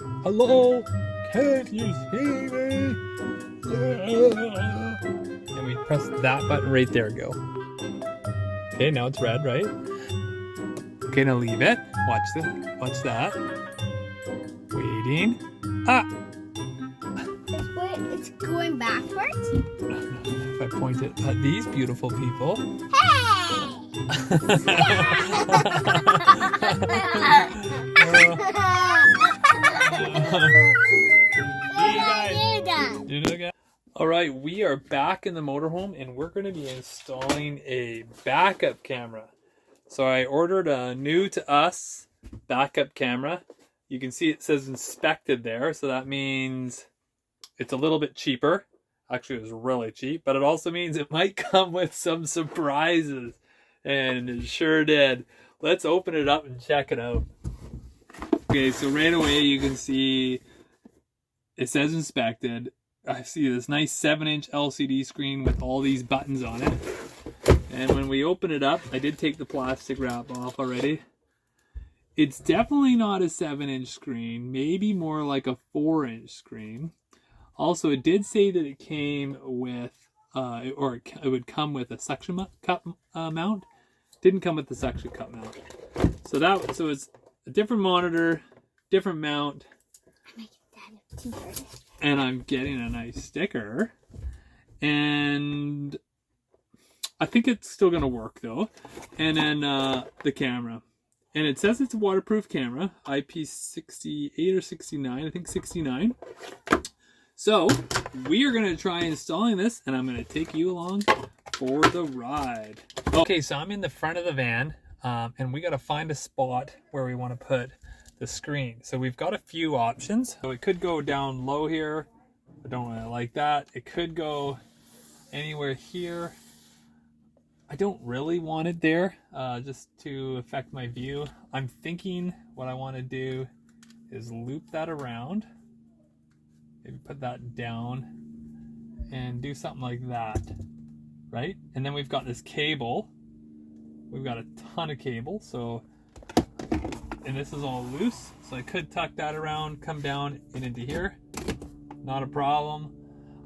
Hello, can't you see me? Yeah. And we press that button right there, go. Okay, now it's red, right? Okay, now leave it. Watch that. Waiting. Ah! It's going backwards? If I point it at these beautiful people. Hey! All right, we are back in the motorhome and we're going to be installing a backup camera. So I ordered a new to us backup camera. You can see it says inspected there, so that means it's a little bit cheaper. Actually, it was really cheap, but it also means it might come with some surprises. And it sure did. Let's open it up and check it out. Okay, so right away you can see it says inspected. I see this nice 7-inch LCD screen with all these buttons on it. And when we open it up, I did take the plastic wrap off already. It's definitely not a 7-inch screen, maybe more like a 4-inch screen. Also, it did say that it came with, it would come with a suction cup mount. Didn't come with the suction cup mount. So it's a different monitor, different mount. And I'm getting a nice sticker. And I think it's still going to work though. And then the camera. And it says it's a waterproof camera. IP68 or 69. I think 69. So we are going to try installing this. And I'm going to take you along for the ride. Okay, so I'm in the front of the van. And we got to find a spot where we want to put the screen. So we've got a few options. So it could go down low here. I don't really like that. It could go anywhere here. I don't really want it there, just to affect my view. I'm thinking what I want to do is loop that around. Maybe put that down and do something like that, right? And then we've got this cable. We've got a ton of cable, so, and this is all loose, so I could tuck that around, come down and into here. Not a problem.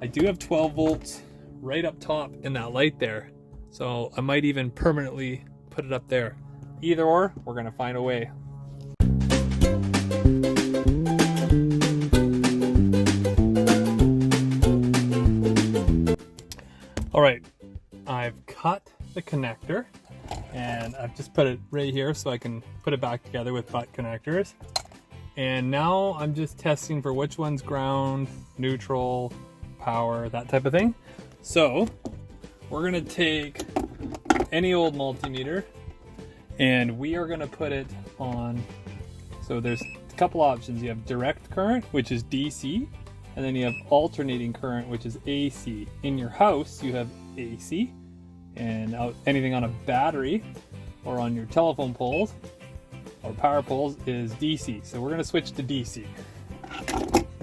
I do have 12 volts right up top in that light there, so I might even permanently put it up there. Either or, we're gonna find a way. All right, I've cut the connector and I've just put it right here so I can put it back together with butt connectors. And now I'm just testing for which one's ground, neutral, power, that type of thing. So we're gonna take any old multimeter and we are gonna put it on, so there's a couple options. You have direct current, which is DC, and then you have alternating current, which is AC. In your house, you have AC, and anything on a battery or on your telephone poles or power poles is DC. So we're gonna switch to DC.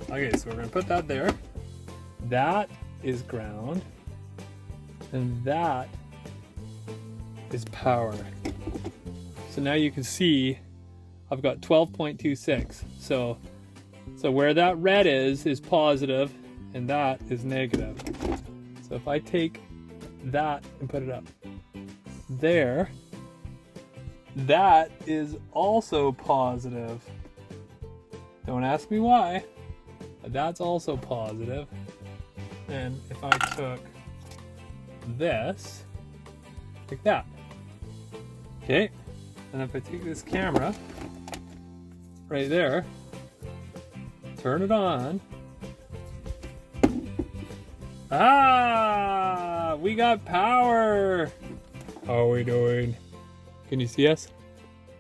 Okay, so we're gonna put that there. That is ground, and that is power. So now you can see I've got 12.26. So where that red is positive and that is negative. So if I take that and put it up there, that is also positive. Don't ask me why, but that's also positive. And if I took this, like that. Okay, and if I take this camera right there, turn it on. Ah, we got power. How are we doing? Can you see us?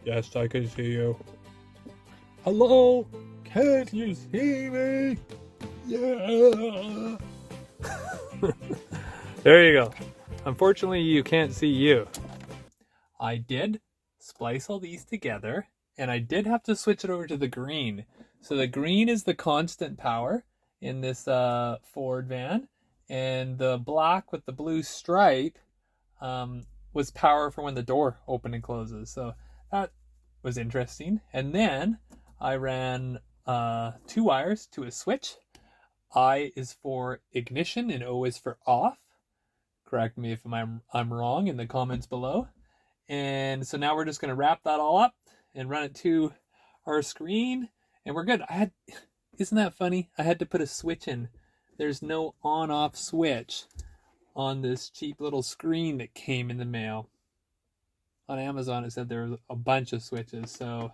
Yes, I can see you. Hello, can't you see me? Yeah. There you go. Unfortunately, you can't see you. I did splice all these together, and I did have to switch it over to the green. So the green is the constant power in this Ford van, and the black with the blue stripe was power for when the door opens and closes. So that was interesting. And then I ran 2 wires to a switch. I is for ignition and O is for off. Correct me if I'm wrong in the comments below. And so now we're just going to wrap that all up and run it to our screen, and we're good. Isn't that funny? I had to put a switch in. There's no on-off switch on this cheap little screen that came in the mail. On Amazon it said there was a bunch of switches, so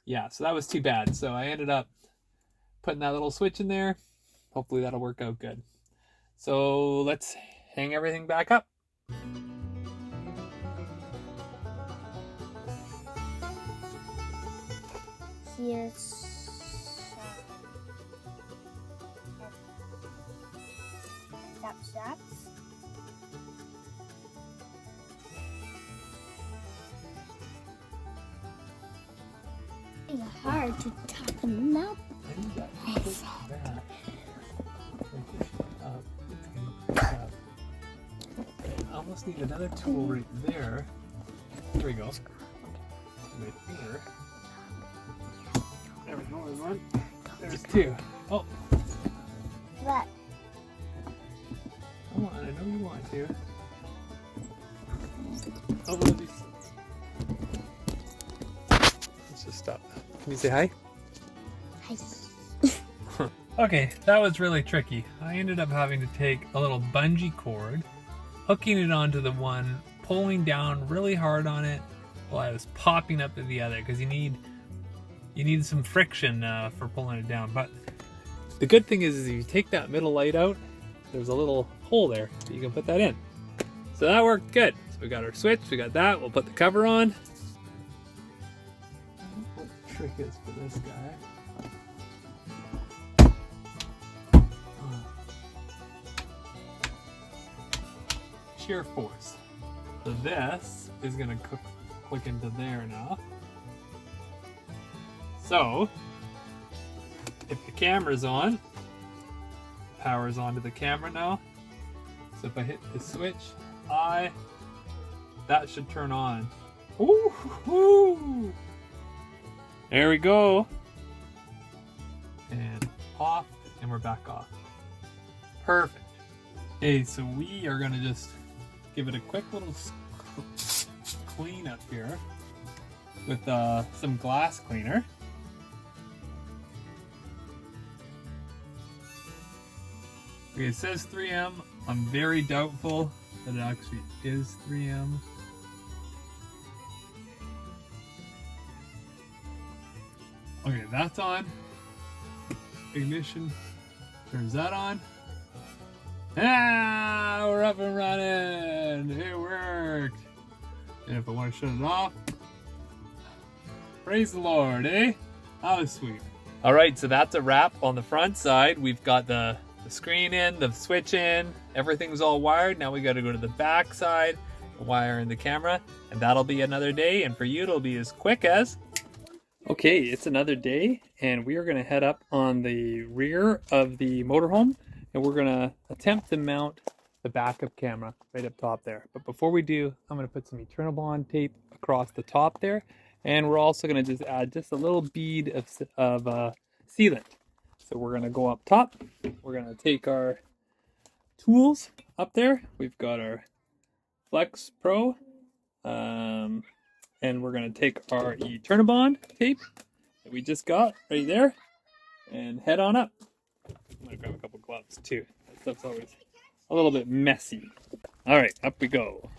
yeah, so that was too bad. So I ended up putting that little switch in there. Hopefully that'll work out good. So let's hang everything back up. Here's straps. It's hard to tighten them up. I almost need another tool right there. There we go. Right here. There we go, there's one. There's 2. Oh. But Come on, I know you want to. Oh, what are these? Let's just stop. Can you say hi? hi. Okay, that was really tricky. I ended up having to take a little bungee cord, hooking it onto the one, pulling down really hard on it while I was popping up to the other, because you need some friction for pulling it down. But the good thing is if you take that middle light out, there's a little hole there that you can put that in. So that worked good. So we got our switch, we got that. We'll put the cover on. What the trick is for this guy? Shear force. So this is gonna click into there now. So if the camera's on, power's onto the camera now. So if I hit the switch, that should turn on. Ooh, there we go. And off, and we're back off. Perfect. Okay, so we are gonna just give it a quick little clean up here with some glass cleaner. Okay, it says 3M. I'm very doubtful that it actually is 3M. Okay, that's on. Ignition. Turns that on. Ah, we're up and running. It worked. And if I want to shut it off, praise the Lord, eh? That was sweet. All right, so that's a wrap on the front side. We've got the screen in, the switch in, everything's all wired. Now we got to go to the back side, wire in the camera, and that'll be another day. And for you, it'll be as quick as. Okay, it's another day, and we are going to head up on the rear of the motorhome, and we're going to attempt to mount the backup camera right up top there. But before we do, I'm going to put some eternal bond tape across the top there, and we're also going to just add just a little bead of sealant. So we're going to go up top. We're going to take our tools up there. We've got our Flex Pro, and we're going to take our eternal bond tape that we just got right there and head on up. I'm going to grab a couple gloves too. That stuff's always a little bit messy. All right, up we go.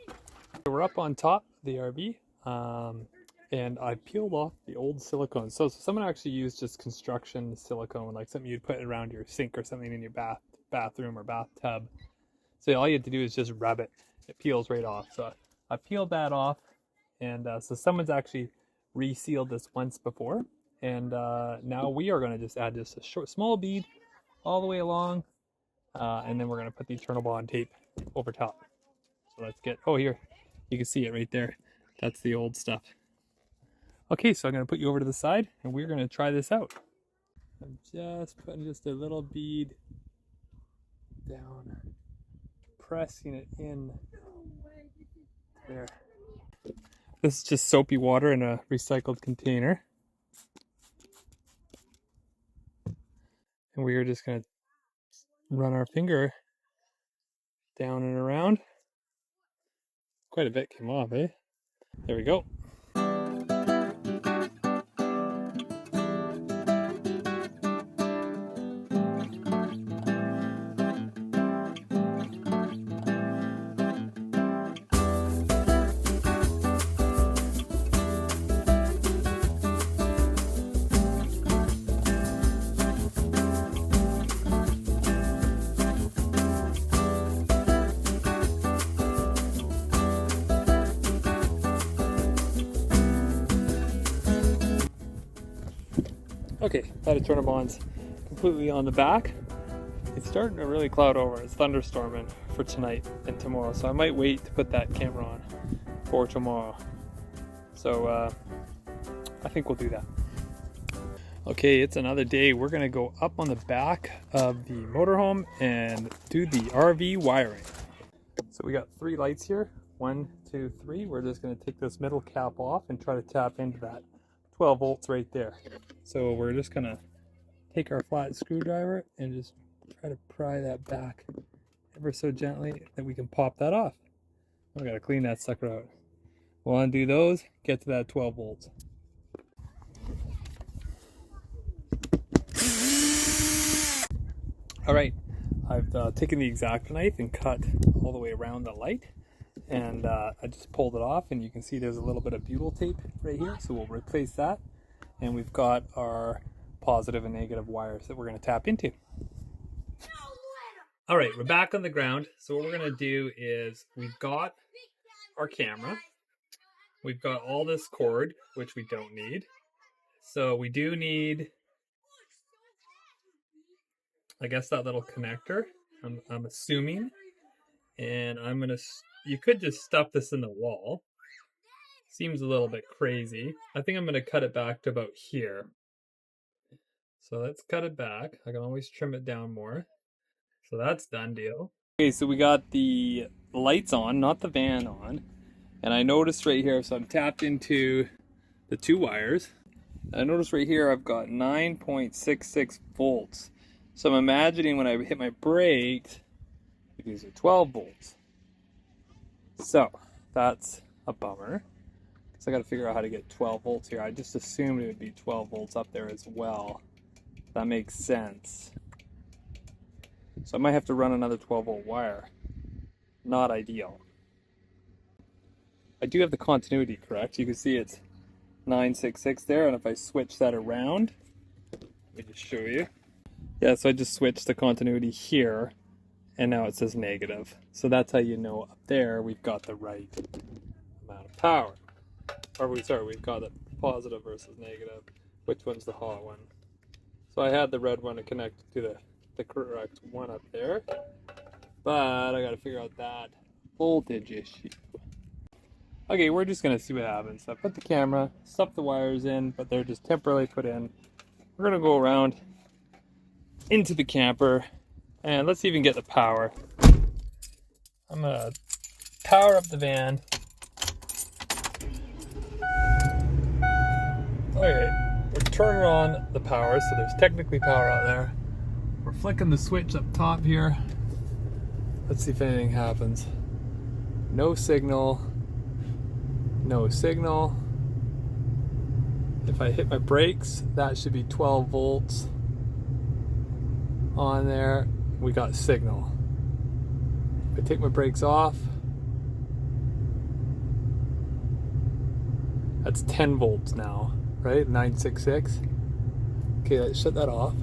So we're up on top of the RV, and I peeled off the old silicone. So someone actually used just construction silicone, like something you'd put around your sink or something in your bathroom or bathtub. So all you have to do is just rub it. It peels right off. So I peeled that off, and so someone's actually resealed this once before. And now we are going to just add just a small bead all the way along, and then we're going to put the eternal bond tape over top. So let's get, oh, here, you can see it right there. That's the old stuff. Okay, so I'm going to put you over to the side, and we're going to try this out. I'm just putting just a little bead down, pressing it in there. This is just soapy water in a recycled container. And we are just going to run our finger down and around. Quite a bit came off, eh? There we go. Okay, that is turn bonds completely on the back. It's starting to really cloud over. It's thunderstorming for tonight and tomorrow, so I might wait to put that camera on for tomorrow. So I think we'll do that. Okay, it's another day. We're gonna go up on the back of the motorhome and do the RV wiring. So we got 3 lights here, 1, 2, 3. We're just gonna take this middle cap off and try to tap into that 12 volts right there. So we're just gonna take our flat screwdriver and just try to pry that back ever so gently that we can pop that off. We gotta clean that sucker out. We'll undo those, get to that 12 volts. All right, I've taken the X-Acto knife and cut all the way around the light, and I just pulled it off, and you can see there's a little bit of butyl tape right here, so we'll replace that. And we've got our positive and negative wires that we're going to tap into. All right, we're back on the ground. So what we're going to do is we've got our camera. We've got all this cord, which we don't need. So we do need, I guess, that little connector, I'm assuming. And you could just stuff this in the wall. Seems a little bit crazy. I think I'm going to cut it back to about here. So let's cut it back. I can always trim it down more. So that's done deal. Okay, so we got the lights on, not the van on. And I noticed right here, so I'm tapped into the 2 wires. I noticed right here I've got 9.66 volts. So I'm imagining when I hit my brakes, these are 12 volts. So that's a bummer. So I got to figure out how to get 12 volts here. I just assumed it would be 12 volts up there as well. That makes sense. So I might have to run another 12 volt wire. Not ideal. I do have the continuity correct. You can see it's 966 there, and if I switch that around, let me just show you. Yeah, so I just switched the continuity here, and now it says negative. So that's how you know up there we've got the right amount of power. Or we've got the positive versus negative. Which one's the hot one? So I had the red one to connect to the correct one up there. But I got to figure out that voltage issue. Okay, we're just going to see what happens. So I put the camera, stuff the wires in, but they're just temporarily put in. We're going to go around into the camper, and let's even get the power. I'm going to power up the van. Okay, we're turning on the power, so there's technically power out there. We're flicking the switch up top here. Let's see if anything happens. No signal. No signal. If I hit my brakes, that should be 12 volts on there. We got signal. If I take my brakes off, that's 10 volts now, right? 966. Okay, let's shut that off.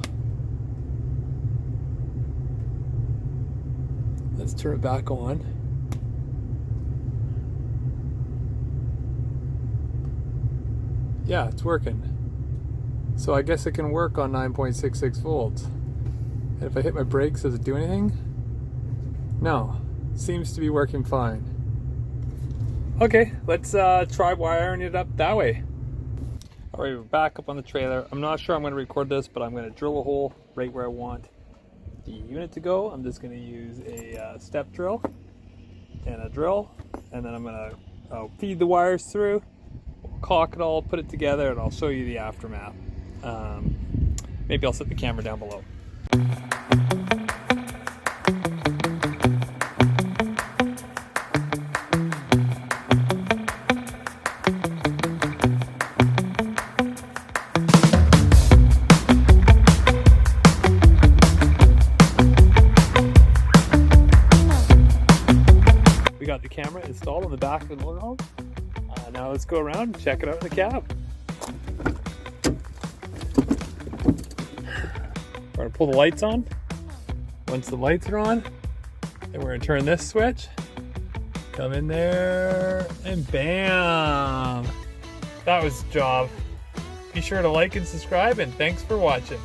Let's turn it back on. Yeah, it's working. So I guess it can work on 9.66 volts. And if I hit my brakes, does it do anything? No, seems to be working fine. Okay, let's try wiring it up that way. All right, we're back up on the trailer. I'm not sure I'm going to record this, but I'm going to drill a hole right where I want the unit to go. I'm just going to use a step drill and a drill, and then I'm going to feed the wires through, caulk it all, put it together, and I'll show you the aftermath. Maybe I'll set the camera down below. the back of the motorhome. Now let's go around and check it out in the cab. We're gonna pull the lights on. Once the lights are on, then we're gonna turn this switch. Come in there and bam! That was the job. Be sure to like and subscribe, and thanks for watching.